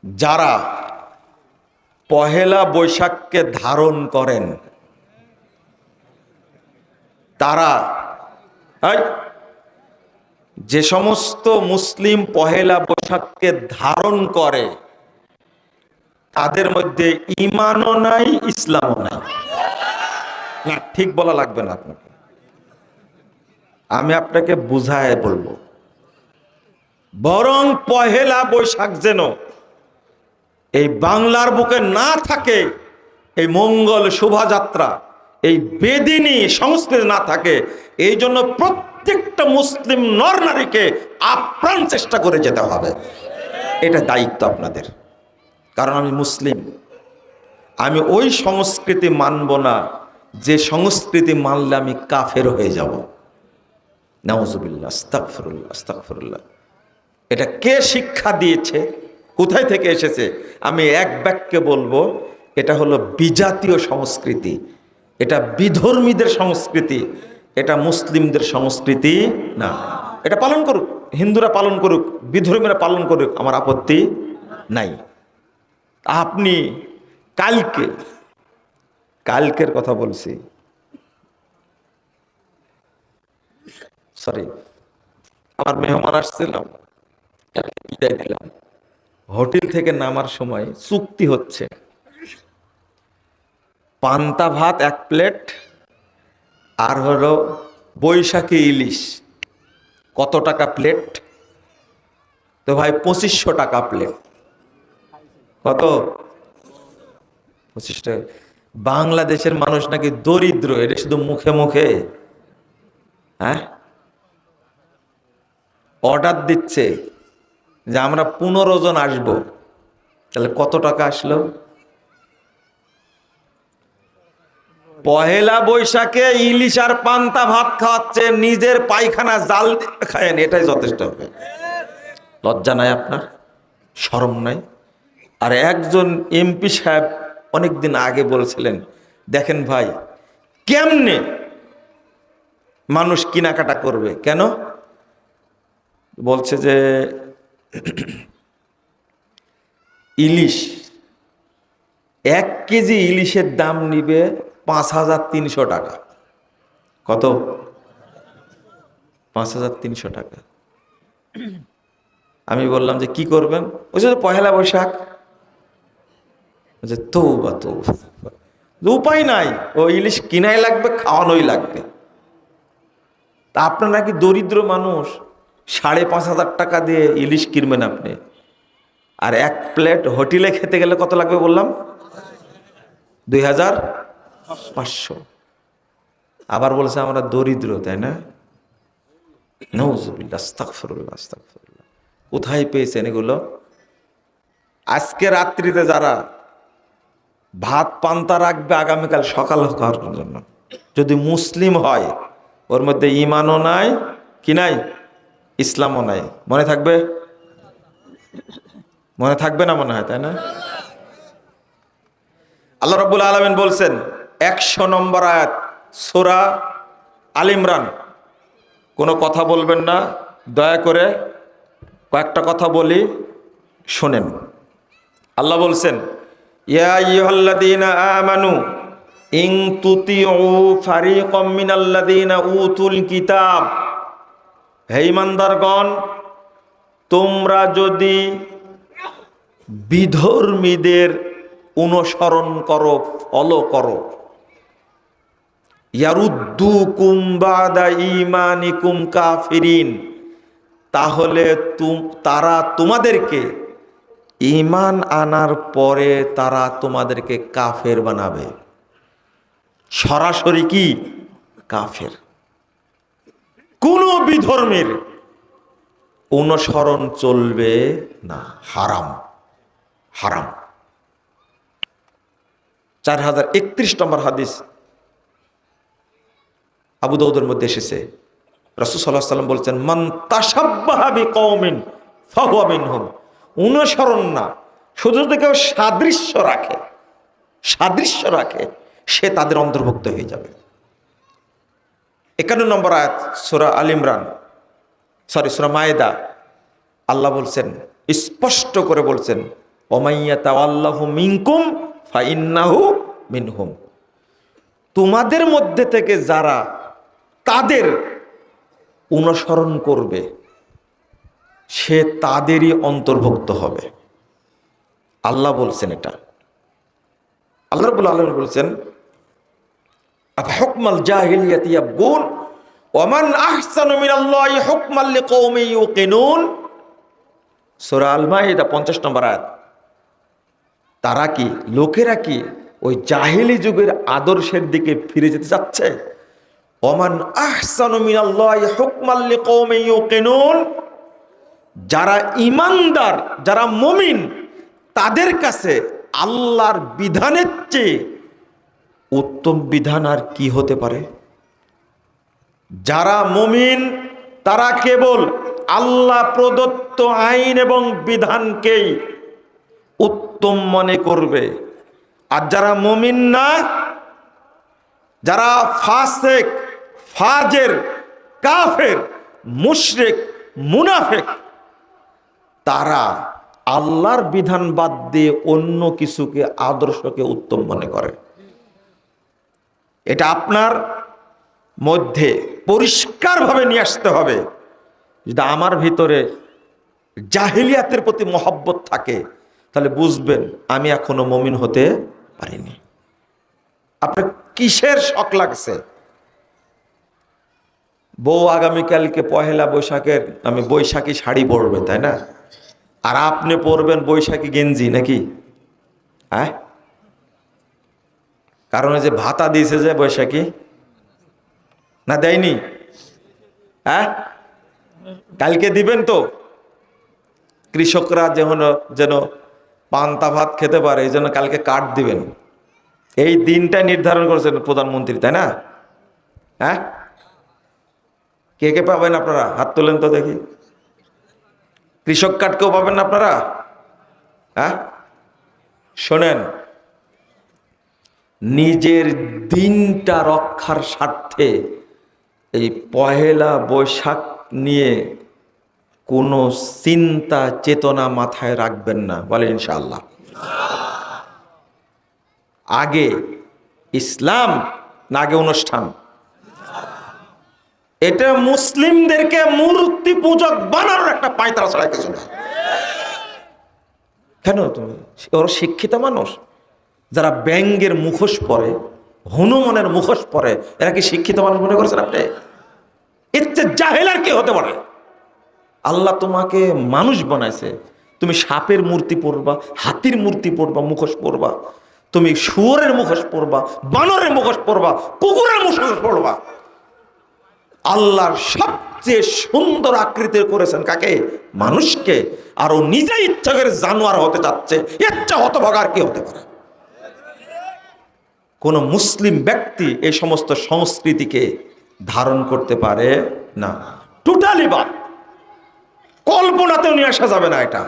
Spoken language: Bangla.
যারা পহেলা বৈশাখকে ধারণ করেন তারা যে সমস্ত মুসলিম পহেলা বৈশাখকে ধারণ করে তাদের মধ্যে ঈমানও নাই, ইসলামও নাই। না, ঠিক বলা লাগবে না আপনাকে, আমি আপনাকে বুঝায় বলবো। বরং পহেলা বৈশাখ যেন এই বাংলার বুকে না থাকে, এই মঙ্গল শোভাযাত্রা, এই বেদিনী সংস্কৃতি না থাকে, এই জন্য প্রত্যেকটা মুসলিম নর নারীকে আপ্রাণ চেষ্টা করে যেতে হবে। এটা দায়িত্ব আপনাদের। কারণ আমি মুসলিম, আমি ওই সংস্কৃতি মানব না যে সংস্কৃতি মানলে আমি কাফের হয়ে যাব। নাউজুবিল্লাহ, আস্তাগফিরুল্লাহ, আস্তাগফিরুল্লাহ। এটা কে শিক্ষা দিয়েছে, কোথায় থেকে এসেছে? আমি এক বাক্যে বলবো, এটা হলো বিজাতীয় সংস্কৃতি, এটা বিধর্মীদের সংস্কৃতি, এটা মুসলিমদের সংস্কৃতি না। এটা পালন করুক, হিন্দুরা পালন করুক, বিধর্মীরা পালন করুক, আমার আপত্তি নাই। আপনি কালকের কথা বলছি, সরি, আমার মেহমান আসছিলাম, বিদায় দিলাম, হোটেল থেকে নামার সময় চুক্তি হচ্ছে, পান্তা ভাত 1 প্লেট আর হলো বৈশাখী ইলিশ। কত টাকা প্লেট? তো ভাই 2500 টাকা প্লেট। কত? 25 টাকা। বাংলাদেশের মানুষ নাকি দরিদ্র, এটা শুধু মুখে মুখে। হ্যাঁ, অর্ডার দিচ্ছে যে আমরা 15 জন আসবো, তাহলে কত টাকা আসলো? পহেলা বৈশাখে ইলিশ আর পান্তা ভাত খাওয়াচ্ছে, নিজের পায়খানা জাল খায়েন, এটাই যথেষ্ট হবে। লজ্জা নাই আপনার? শরম নাই? আর একজন এমপি সাহেব অনেকদিন আগে বলছিলেন, দেখেন ভাই, কেমনে মানুষ কেনাকাটা করবে? কেন বলছে যে ইলিশ, 1 কেজি ইলিশের দাম নিবে 5300 টাকা। কত? 5300 টাকা। আমি বললাম যে কি করবেন? ওই যে পহেলা বৈশাখ। তৌবা তৌবা, উপায় নাই, ও ইলিশ কিনাই লাগবে, খাওয়ানোই লাগবে। তা আপনার নাকি দরিদ্র মানুষ, 5500 টাকা দিয়ে ইলিশ কিনবেন আপনি, আর 1 প্লেট হোটেলে খেতে গেলে কত লাগবে বললাম? 2500। আবার বলছে আমরা দরিদ্র, তাই না? নাউজুবিল্লাহ, আস্তাগফিরুল্লাহ, আস্তাগফিরুল্লাহ। কোথায় পেয়েছেন এগুলো? আজকে রাত্রিতে যারা ভাত পান্তা রাখবে আগামীকাল সকাল খাওয়ার জন্য, যদি মুসলিম হয়, ওর মধ্যে ঈমানও নাই, কি নাই? ইসলামও নাই। মনে থাকবে? মনে থাকবে না মনে হয়, তাই না? আল্লাহ রাব্বুল আলামিন বলছেন 100 নম্বর আয়াত সূরা আল ইমরান, কোনো কথা বলবেন না, দয়া করে কয়েকটা কথা বলি, শোনেন। আল্লাহ বলছেন, ইয়া আইয়ুহাল্লাযীনা আমানু ইন তুতিউ ফারিকাম মিনাল্লাযীনা উতুল কিতাব। হে ঈমানদারগণ, তোমরা যদি বিধর্মীদের অনুসরণ করো, ফলো করো, ইয়ারুদ্দুকুম বাদা ঈমানিকুম কাফিরিন, তাহলে তারা তোমাদেরকে ঈমান আনার পরে তারা তোমাদেরকে কাফের বানাবে। সরাসরি কি? কাফের। কোন বিধর্মের অনুসরণ চলবে না, হারাম, হারাম। 4031 নম্বর হাদিস আবু দাউদের মধ্যে এসেছে, রাসূল সাল্লাল্লাহু আলাইহি ওয়াসাল্লাম বলছেন, মান তাশাব্বাহা বিকওমিন ফাহুয়া মিনহুম। অনুসরণ না, শুধু যদি কেউ সাদৃশ্য রাখে, সে তাদের অন্তর্ভুক্ত হয়ে যাবে। 51 নম্বর আয়াত সূরা আল ইমরান, সূরা মায়েদা, আল্লাহ বলছেন, স্পষ্ট করে বলছেন, ওমাইয়া তাওয়াল্লাহু মিনকুম ফাইন্নাহু মিনহুম, তোমাদের মধ্যে থেকে যারা তাদের অনুসরণ করবে সে তাদেরই অন্তর্ভুক্ত হবে। আল্লাহ বলছেন এটা। আল্লাহ রাব্বুল আলামিন বলছেন আফহুকমাল জাহিলিয়াতি ইয়াবগুন ওয়া মান আহসানু মিনাল্লাহি হুকমান লিকাওমিন ইউকিনুন। সূরা আল মাইদা 50 নম্বর আয়াত। তারা কি, লোকেরা কি ওই জাহেলি যুগের আদর্শের দিকে ফিরে যেতে যাচ্ছে? ওমান আহসানু মিনাল্লাহি হুকমান লিকাওমিন ইউকিনুন, যারা ঈমানদার, যারা মুমিন, তাদের কাছে আল্লাহর বিধানের চেয়ে উত্তম বিধান আর কি হতে পারে? যারা মুমিন তারা কেবল আল্লাহ প্রদত্ত আইন এবং বিধানকেই উত্তম মনে করবে। আর যারা মুমিন না, যারা ফাসেক, ফাজের, কাফের, মুশরিক, মুনাফিক, তারা আল্লাহর বিধান বাদ দিয়ে অন্য কিছুকে, আদর্শকে উত্তম মনে করে। এটা আপনার মধ্যে পরিষ্কারভাবে নিয়ে আসতে হবে। যদি আমার ভিতরে জাহিলিয়াতের প্রতি মহব্বত থাকে তাহলে বুঝবেন আমি এখনো মুমিন হতে পারিনি। আপনার কিসের শখ লাগছে? বউ আগামীকালকে পহেলা বৈশাখের আমি বৈশাখী শাড়ি পরবে, তাই না? আর আপনি পরবেন বৈশাখী গেঞ্জি নাকি? হ্যাঁ, কারণ যে ভাতা দিয়েছে যে বৈশাখী, না দেয়নি? হ্যাঁ, কালকে দিবেন তো। কৃষকরা যেন পান্তা ভাত খেতে পারে এই জন্য কালকে কার্ড দিবেন। এই দিনটা নির্ধারণ করেছেন প্রধানমন্ত্রী, তাই না? হ্যাঁ, কে কে পাবেন আপনারা? হাত তোলেন তো দেখি। কৃষক কার্ড কেউ পাবেন না আপনারা? হ্যাঁ, শোনেন, নিজের দিনটা রক্ষার স্বার্থে এই পহেলা বৈশাখ নিয়ে কোনো চিন্তা চেতনা মাথায় রাখবেন না, বলে ইনশাআল্লাহ। আগে ইসলাম না আগে অনুষ্ঠান? এটা মুসলিমদেরকে মূর্তি পূজক বানানোর একটা পায়তারা ছাড়া কিছু না। কেন? তুমি ওরা শিক্ষিত মানুষ, যারা ব্যঙ্গের মুখোশ পরে, হনুমানের মুখোশ পরে, এরা কি শিক্ষিত মানুষ মনে করছেন আপনি? এর চেয়ে জাহেল আর কি হতে পারে? আল্লাহ তোমাকে মানুষ বানাইছে, তুমি সাপের মূর্তি পরবা, হাতির মূর্তি পরবা, মুখোশ পরবা, তুমি শুয়োরের মুখোশ পরবা, বানরের মুখোশ পরবা, কুকুরের মুখোশ পরবা। আল্লাহর সবচেয়ে সুন্দর আকৃতির করেছেন কাকে? মানুষকে। আর ও নিজে ইচ্ছা করে জানোয়ার হতে যাচ্ছে, ইচ্ছা হতভাগা আর কি হতে পারে? কোন মুসলিম ব্যক্তি এই সমস্ত সংস্কৃতিকে ধারণ করতে পারে না। টোটালি বাদ, কল্পনাতেও নিয়ে আসা যাবে না এটা।